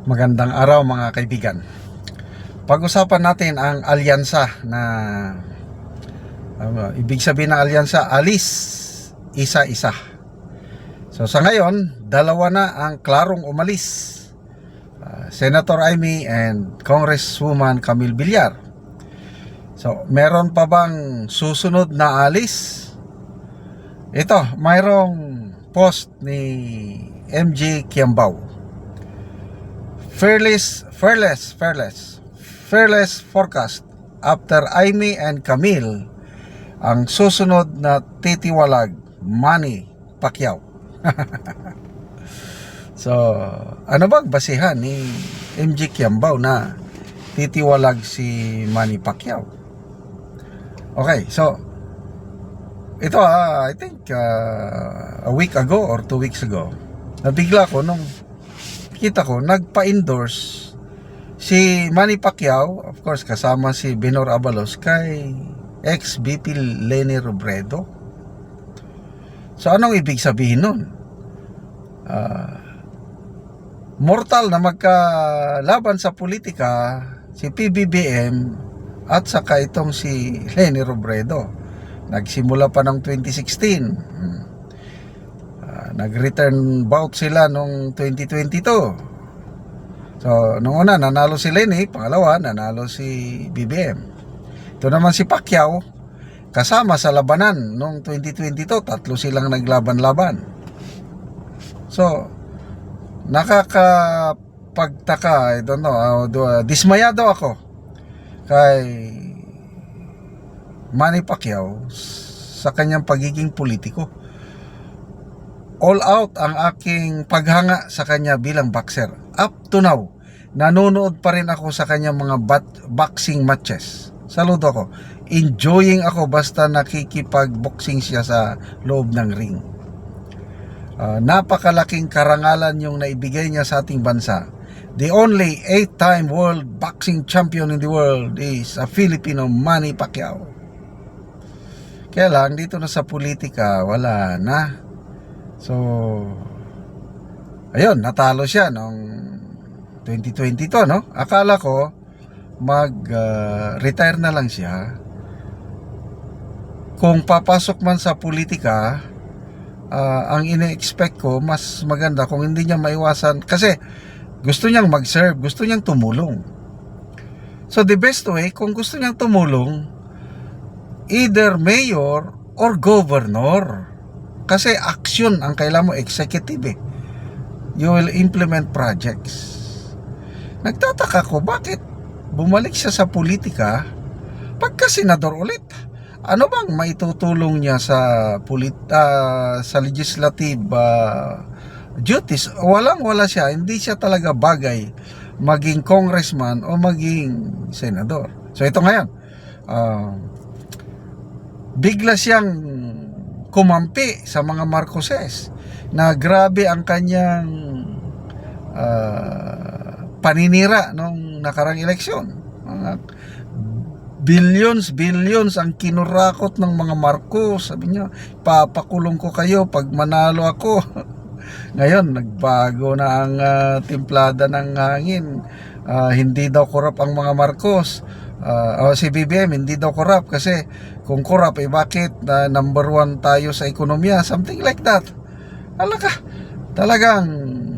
Magandang araw mga kaibigan. Pag-usapan natin ang alyansa na ibig sabihin ng alyansa, alis, isa-isa. So sa ngayon, dalawa na ang klarong umalis. Senator Amy and Congresswoman Camille Villar. So meron pa bang susunod na alis? Ito, mayroong post ni MJ Kiambao. Fearless forecast after Amy and Camille ang susunod na titiwalag, Manny Pacquiao. So, ano bang basihan ni MJ Kiambao na titiwalag si Manny Pacquiao? Okay, so ito I think a week ago or 2 weeks ago, nabigla ko nung kita ko nagpa-endorse si Manny Pacquiao, of course kasama si Benor Abalos, kay ex-VP Leni Robredo. So anong ibig sabihin nun? Mortal na magkalaban sa politika si PBBM at saka itong si Leni Robredo. Nagsimula pa ng 2016. Nag-return bout sila noong 2022. So, nung una, nanalo si Leni. Pangalawa, nanalo si BBM. Ito naman si Pacquiao, kasama sa labanan noong 2022. Tatlo silang naglaban-laban. So, nakakapagtaka, I don't know, dismayado ako kay Manny Pacquiao sa kanyang pagiging politiko. All out ang aking paghanga sa kanya bilang boxer. Up to now, nanonood pa rin ako sa kanyang mga boxing matches. Saludo ako. Enjoying ako basta nakikipag-boxing siya sa loob ng ring. Napakalaking karangalan yung naibigay niya sa ating bansa. The only 8-time world boxing champion in the world is a Filipino, Manny Pacquiao. Kaya lang, dito na sa politika, wala na. So, ayun, natalo siya noong 2022, no? Akala ko mag-retire na lang siya. Kung papasok man sa politika, ang ine-expect ko, mas maganda kung hindi niya maiwasan. Kasi gusto niyang mag-serve, gusto niyang tumulong. So, the best way, kung gusto niyang tumulong, either mayor or governor. Kasi action ang kailangan mo, executive eh. You will implement projects. Nagtataka ko, bakit bumalik siya sa politika pagka senador ulit? Ano bang maitutulong niya sa sa legislative duties? Walang-wala siya. Hindi siya talaga bagay maging congressman o maging senador. So ito ngayon, bigla siyang kumampi sa mga Marcoses na grabe ang kanyang paninira nung nakarang eleksyon. Mga billions ang kinurakot ng mga Marcos. Sabi niya, papakulong ko kayo pag manalo ako. Ngayon, nagbago na ang timplada ng hangin. Hindi daw korap ang mga Marcos. Si BBM hindi daw korap kasi kung korap bakit number 1 tayo sa ekonomiya, something like that. Talagang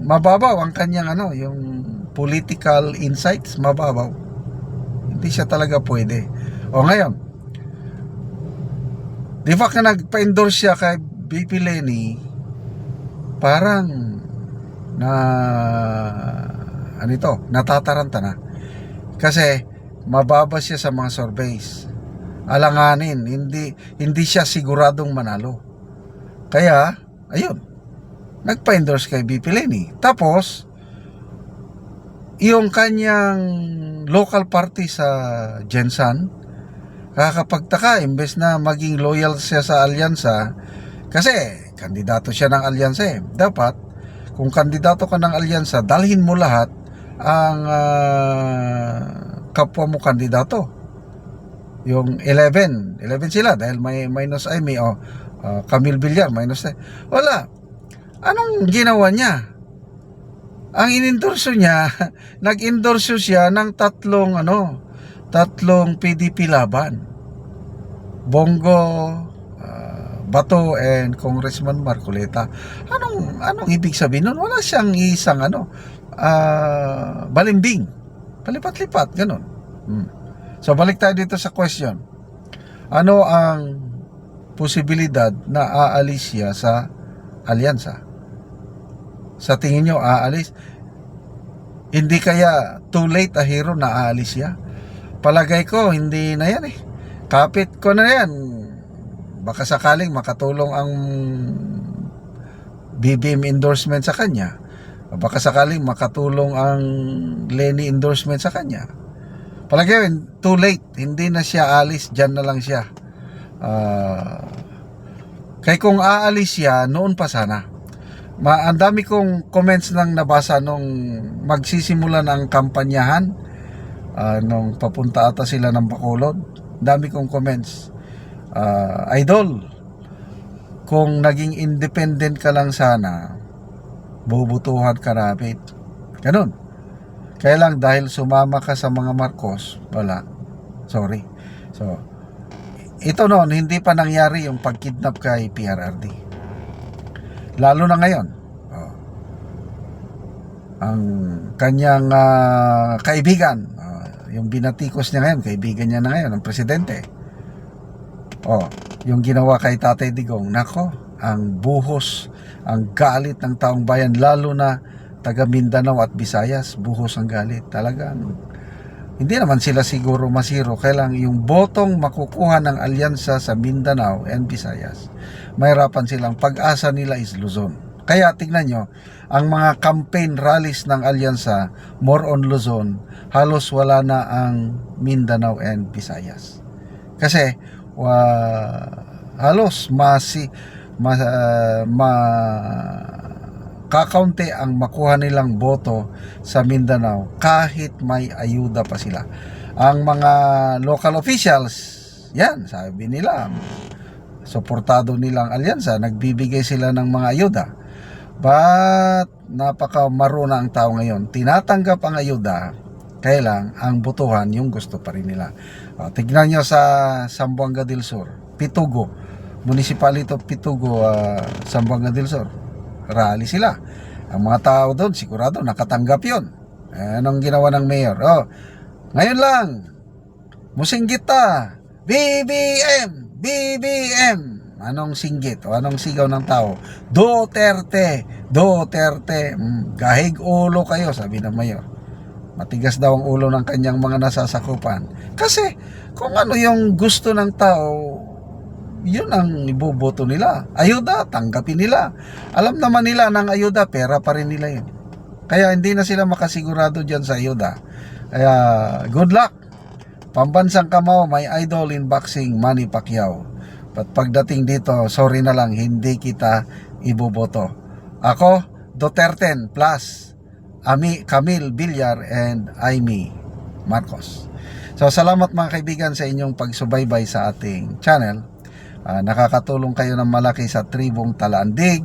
mababaw ang kanyang yung political insights, mababaw. Hindi siya talaga pwede. O ngayon, di ba ka nagpa-endorse siya kay BP Leni, parang natataranta na kasi mababa siya sa mga surveys. Alanganin, hindi siya siguradong manalo. Kaya, ayun, nagpa-endorse kay BP Leni. Tapos, yung kanyang local party sa Jensan, kakapagtaka, imbes na maging loyal siya sa alyansa, kasi kandidato siya ng alyansa eh. Dapat, kung kandidato ka ng alyansa, dalhin mo lahat ang kapwa mo kandidato. Yung 11 sila dahil may minus Amy o Camille Villar minus. Wala. Anong ginawa niya? Ang inendorso niya, nag-endorso siya ng tatlong PDP laban. Bongo, Bato, and Congressman Marcoleta. Anong ibig sabihin nun? Wala siyang isang balimbing. Palipat-lipat, ganun. So balik tayo dito sa question. Ano ang posibilidad na aalis siya sa alyansa? Sa tingin nyo, aalis? Hindi kaya too late a hero na aalis siya? Palagay ko, hindi na yan eh. Kapit ko na yan. Baka sakaling makatulong ang BBM endorsement sa kanya. Baka sakaling makatulong ang Lenny endorsement sa kanya. Palagay ko, too late. Hindi na siya alis. Diyan na lang siya. Kaya kung aalis siya, noon pa sana. Ang dami kong comments nang nabasa nung magsisimula ng kampanyahan, nung papunta ata sila ng Bacolod. Dami kong comments. Idol, kung naging independent ka lang sana, bubutuhan ka rapid. Ganun. Kaya lang dahil sumama ka sa mga Marcos, wala. Sorry. So, ito noon, hindi pa nangyari yung pagkidnap kay PRRD. Lalo na ngayon. Ang kanyang kaibigan, yung binatikos niya ngayon, kaibigan niya na ngayon, ang presidente. Yung ginawa kay Tatay Digong, nako, ang buhos, ang galit ng taong bayan, lalo na taga Mindanao at Visayas, buhos ang galit. Talagang, hindi naman sila siguro masiro, kailang yung botong makukuha ng alyansa sa Mindanao and Visayas, mahirapan silang, pag-asa nila is Luzon. Kaya tignan nyo, ang mga campaign rallies ng alyansa, more on Luzon, halos wala na ang Mindanao and Visayas. Kasi, halos kakaunti ang makuha nilang boto sa Mindanao kahit may ayuda pa sila. Ang mga local officials, yan, sabi nila, suportado nilang alyansa, nagbibigay sila ng mga ayuda. But napaka maruna ang tao ngayon, tinatanggap ang ayuda, kaya lang ang botohan yung gusto pa rin nila. Tignan nyo sa Zamboanga del Sur, Pitugo, Municipality of Pitugo, Zamboanga del Sur, rally sila. Ang mga tao doon sigurado nakatanggap yon. Anong ginawa ng mayor? Ngayon lang, musinggita, BBM, BBM. Anong singgit o anong sigaw ng tao? Duterte, Duterte. Gahig ulo kayo, sabi ng mayor. Matigas daw ang ulo ng kanyang mga nasasakupan. Kasi kung ano yung gusto ng tao, yun ang iboboto nila. Ayuda, tanggapin nila. Alam naman nila ng ayuda, pera pa rin nila yun. Kaya hindi na sila makasigurado dyan sa ayuda. Kaya good luck. Pambansang kamao, may idol in boxing, Manny Pacquiao. But pagdating dito, sorry na lang, hindi kita iboboto. Ako, Duterte plus Camille Villar and Amy Marcos. So salamat mga kaibigan sa inyong pagsubaybay sa ating channel. Nakakatulong kayo ng malaki sa tribong Talandig.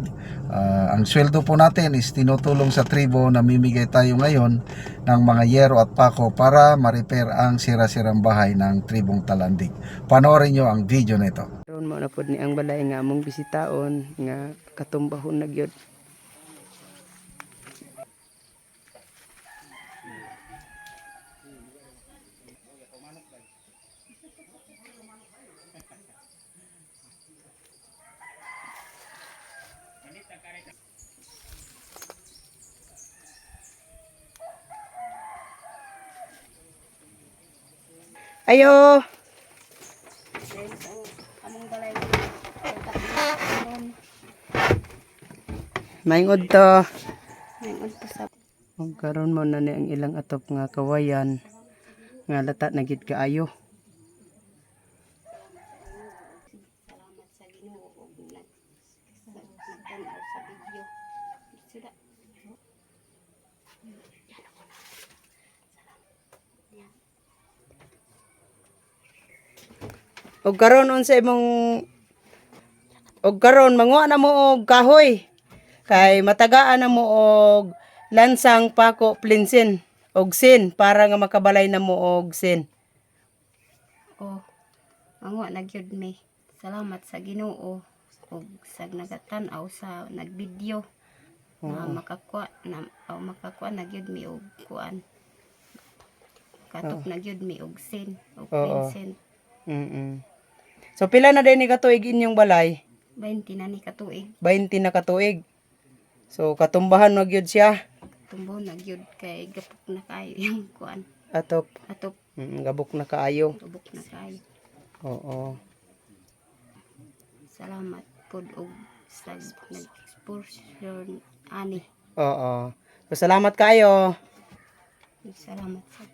Ang sweldo po natin is tinutulong sa tribo, namimigay tayo ngayon ng mga yero at pako para ma-repair ang sira-sirang bahay ng tribong Talandig. Panoorin nyo ang video nito. Karon mo na pod ni ang balay nga among bisitaon nga katumbahon na gyud. Ayo. Maingod to. Maingod pa sa Ang karon mo na ni ang ilang atop nga kawayan nga lata na gid kaayo. salamat sa Ginoo ug nagtanaw sa video. Sila. Og karon unsa imong og karon manguha na mo og kahoy kay matagaan na mo og lansang pako plinsin og sin para nga makabalay na mo og sin. O manguha na gyud mi. Salamat sa Ginoo ug sa nagatan-aw sa nagvideo na makakuha na gyud mi og kuan. Katok na gyud mi og sin og Oo. pensen. So pila na din ni katuig inyong balay? 20 na ni katuig. 20 na katuig. So katumbahan na gyud siya. Tumbo na gyud kay gapok na kayo yung kuan. Atop Atop gabok na kaayo. tubok na kayo. Oo. Salamat pod og sa nag-exposure ani. Oo. So salamat kayo. Salamat sa